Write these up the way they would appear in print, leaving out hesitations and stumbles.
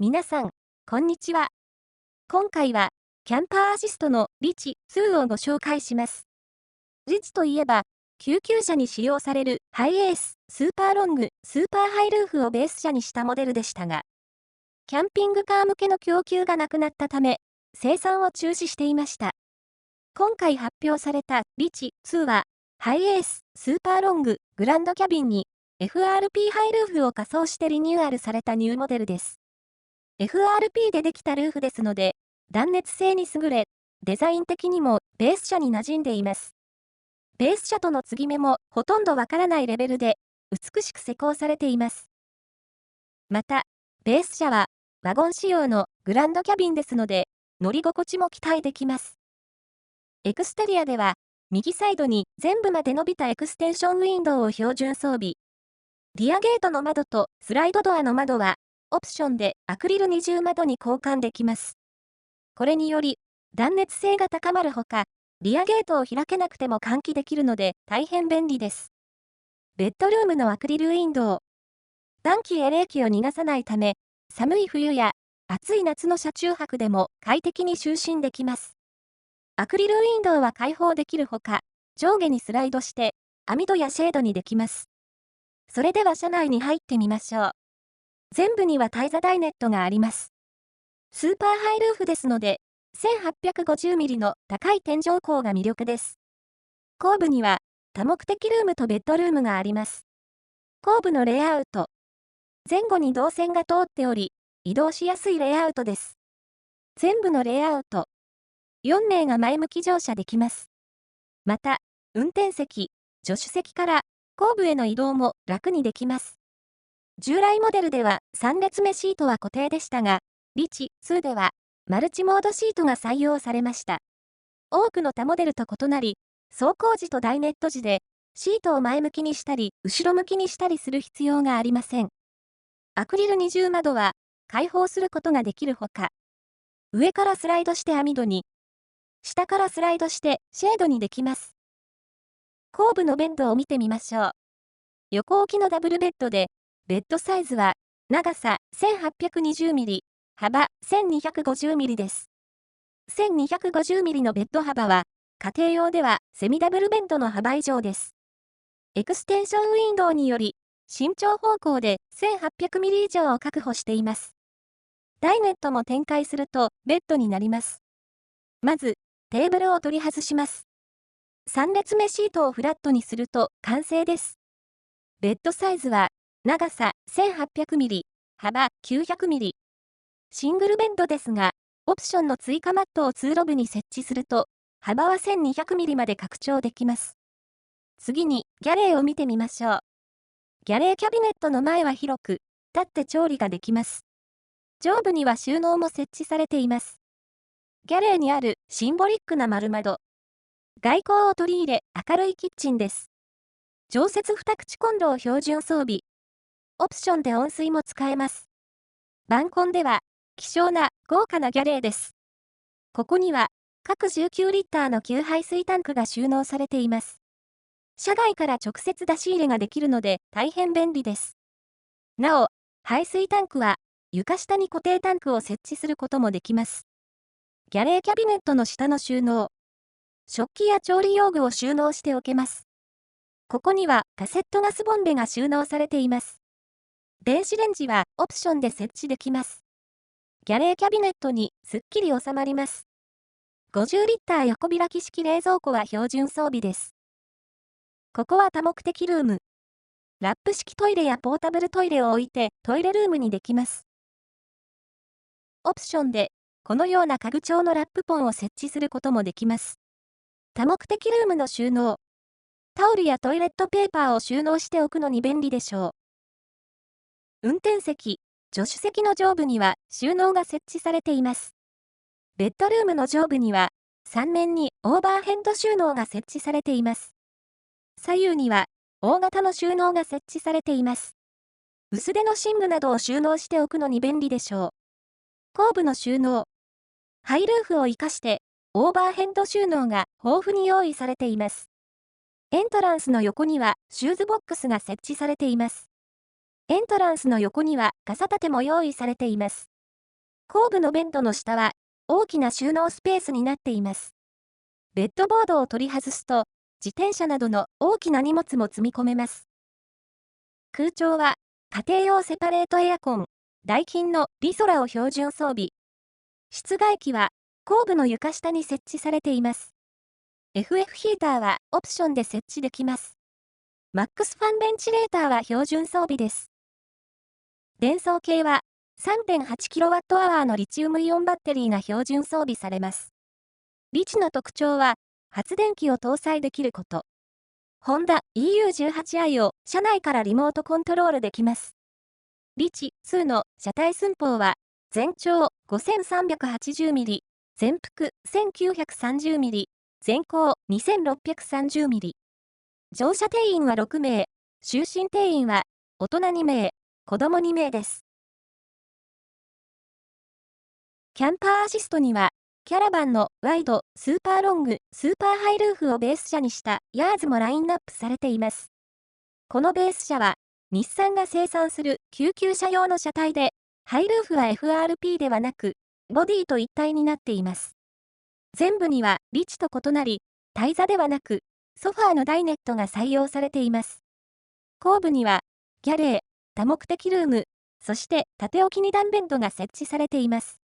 皆さん、こんにちは。今回は、キャンパーアシストのリチ2をご紹介します。リチといえば、救急車に使用されるハイエース、スーパーロング、スーパーハイルーフをベース車にしたモデルでしたが、キャンピングカー向けの供給がなくなったため、生産を中止していました。今回発表されたリチ2は、ハイエース、スーパーロング、グランドキャビンに FRP ハイルーフを仮装してリニューアルされたニューモデルです。FRP でできたルーフですので、断熱性に優れ、デザイン的にもベース車に馴染んでいます。ベース車との継ぎ目もほとんどわからないレベルで、美しく施工されています。また、ベース車は、ワゴン仕様のグランドキャビンですので、乗り心地も期待できます。エクステリアでは、右サイドに全部まで伸びたエクステンションウィンドウを標準装備。リアゲートの窓とスライドドアの窓は、オプションでアクリル二重窓に交換できます。これにより、断熱性が高まるほか、リアゲートを開けなくても換気できるので大変便利です。ベッドルームのアクリルウィンドウ。暖気や冷気を逃がさないため、寒い冬や暑い夏の車中泊でも快適に就寝できます。アクリルウィンドウは開放できるほか、上下にスライドして、網戸やシェードにできます。それでは車内に入ってみましょう。前部にはタイザダイネットがあります。スーパーハイルーフですので、1850mm の高い天井高が魅力です。後部には多目的ルームとベッドルームがあります。後部のレイアウト。前後に動線が通っており、移動しやすいレイアウトです。前部のレイアウト。4名が前向き乗車できます。また、運転席、助手席から後部への移動も楽にできます。従来モデルでは3列目シートは固定でしたが、リチ2ではマルチモードシートが採用されました。多くの他モデルと異なり、走行時とダイネット時でシートを前向きにしたり後ろ向きにしたりする必要がありません。アクリル二重窓は開放することができるほか、上からスライドして網戸に、下からスライドしてシェードにできます。後部のベッドを見てみましょう。横置きのダブルベッドで、ベッドサイズは、長さ 1820mm、幅 1250mm です。1250mm のベッド幅は、家庭用ではセミダブルベッドの幅以上です。エクステンションウィンドウにより、身長方向で 1800mm 以上を確保しています。ダイネットも展開するとベッドになります。まず、テーブルを取り外します。3列目シートをフラットにすると完成です。ベッドサイズは、長さ 1800mm、幅 900mm。シングルベッドですが、オプションの追加マットを通路部に設置すると、幅は 1200mm まで拡張できます。次に、ギャレーを見てみましょう。ギャレーキャビネットの前は広く、立って調理ができます。上部には収納も設置されています。ギャレーにあるシンボリックな丸窓。外光を取り入れ、明るいキッチンです。常設2口コンロを標準装備。オプションで温水も使えます。晩婚では、希少な豪華なギャレーです。ここには、各19リッターの給排水タンクが収納されています。車外から直接出し入れができるので大変便利です。なお、排水タンクは、床下に固定タンクを設置することもできます。ギャレーキャビネットの下の収納。食器や調理用具を収納しておけます。ここにはカセットガスボンベが収納されています。電子レンジはオプションで設置できます。ギャレーキャビネットにすっきり収まります。50リッター横開き式冷蔵庫は標準装備です。ここは多目的ルーム。ラップ式トイレやポータブルトイレを置いてトイレルームにできます。オプションでこのような家具調のラップポンを設置することもできます。多目的ルームの収納。タオルやトイレットペーパーを収納しておくのに便利でしょう。運転席、助手席の上部には収納が設置されています。ベッドルームの上部には3面にオーバーヘッド収納が設置されています。左右には大型の収納が設置されています。薄手の寝具などを収納しておくのに便利でしょう。後部の収納。ハイルーフを活かしてオーバーヘッド収納が豊富に用意されています。エントランスの横にはシューズボックスが設置されています。エントランスの横には傘立ても用意されています。後部のベッドの下は大きな収納スペースになっています。ベッドボードを取り外すと、自転車などの大きな荷物も積み込めます。空調は、家庭用セパレートエアコン、ダイキンのリソラを標準装備。室外機は、後部の床下に設置されています。FF ヒーターはオプションで設置できます。マックスファンベンチレーターは標準装備です。伝送系は 3.8kWh のリチウムイオンバッテリーが標準装備されます。リチの特徴は、発電機を搭載できること。ホンダ EU18i を車内からリモートコントロールできます。リチ2の車体寸法は、全長 5380mm、全幅 1930mm、全高 2630mm。乗車定員は6名、就寝定員は大人2名、子供2名です。キャンパーアシストには、キャラバンのワイド、スーパーロング、スーパーハイルーフをベース車にしたヤーズもラインナップされています。このベース車は、日産が生産する救急車用の車体で、ハイルーフは FRP ではなく、ボディと一体になっています。前部にはリチと異なり、台座ではなく、ソファーのダイネットが採用されています。後部には、ギャレー、多目的ルーム、そして縦置き2段ベッドが設置されています。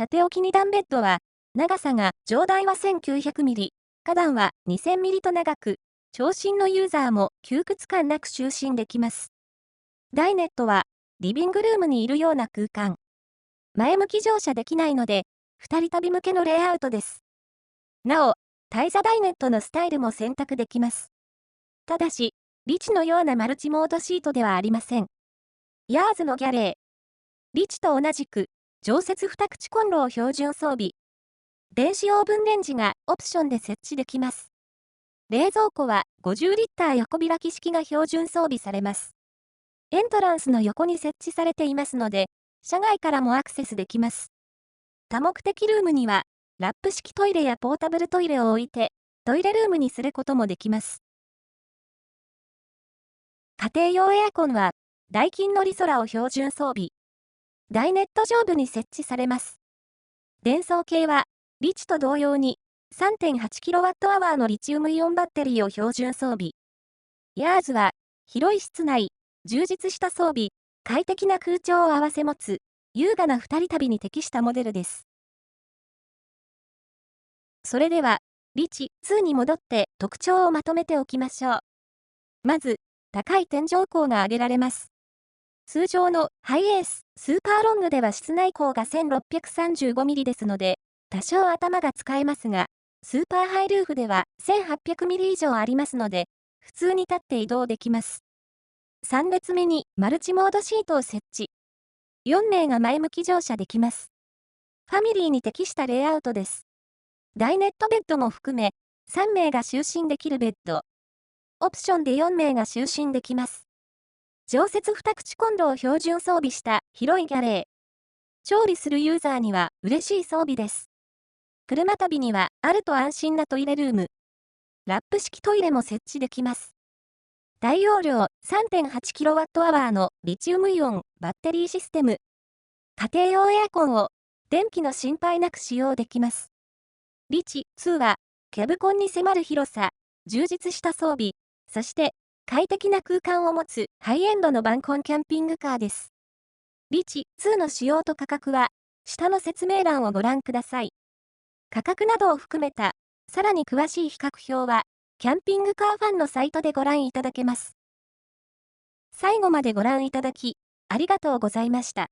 縦置き2段ベッドは、長さが上段は 1900mm、下段は 2000mm と長く、長身のユーザーも窮屈感なく就寝できます。ダイネットは、リビングルームにいるような空間。前向き乗車できないので、2人旅向けのレイアウトです。なお、台座ダイネットのスタイルも選択できます。ただし、リチのようなマルチモードシートではありません。ヤーズのギャレー。リチと同じく、常設2口コンロを標準装備。電子オーブンレンジがオプションで設置できます。冷蔵庫は50リッター横開き式が標準装備されます。エントランスの横に設置されていますので、車外からもアクセスできます。多目的ルームには、ラップ式トイレやポータブルトイレを置いて、トイレルームにすることもできます。家庭用エアコンは、ダイキンのリソラを標準装備。ダイネット上部に設置されます。伝送系は、リチと同様に 3.8kWh のリチウムイオンバッテリーを標準装備。ヤーズは、広い室内、充実した装備、快適な空調を併せ持つ、優雅な二人旅に適したモデルです。それでは、リチ2に戻って特徴をまとめておきましょう。まず、高い天井高が挙げられます。通常のハイエース、スーパーロングでは室内高が 1635mm ですので、多少頭が使えますが、スーパーハイルーフでは 1800mm 以上ありますので、普通に立って移動できます。3列目にマルチモードシートを設置。4名が前向き乗車できます。ファミリーに適したレイアウトです。ダイネットベッドも含め、3名が就寝できるベッド。オプションで4名が就寝できます。常設2口コンロを標準装備した広いギャレー。調理するユーザーには嬉しい装備です。車旅にはあると安心なトイレルーム。ラップ式トイレも設置できます。大容量 3.8kWh のリチウムイオンバッテリーシステム。家庭用エアコンを電気の心配なく使用できます。リチ2はキャブコンに迫る広さ、充実した装備、そして快適な空間を持つハイエンドのバンコンキャンピングカーです。リチ2の仕様と価格は下の説明欄をご覧ください。価格などを含めたさらに詳しい比較表はキャンピングカーファンのサイトでご覧いただけます。最後までご覧いただきありがとうございました。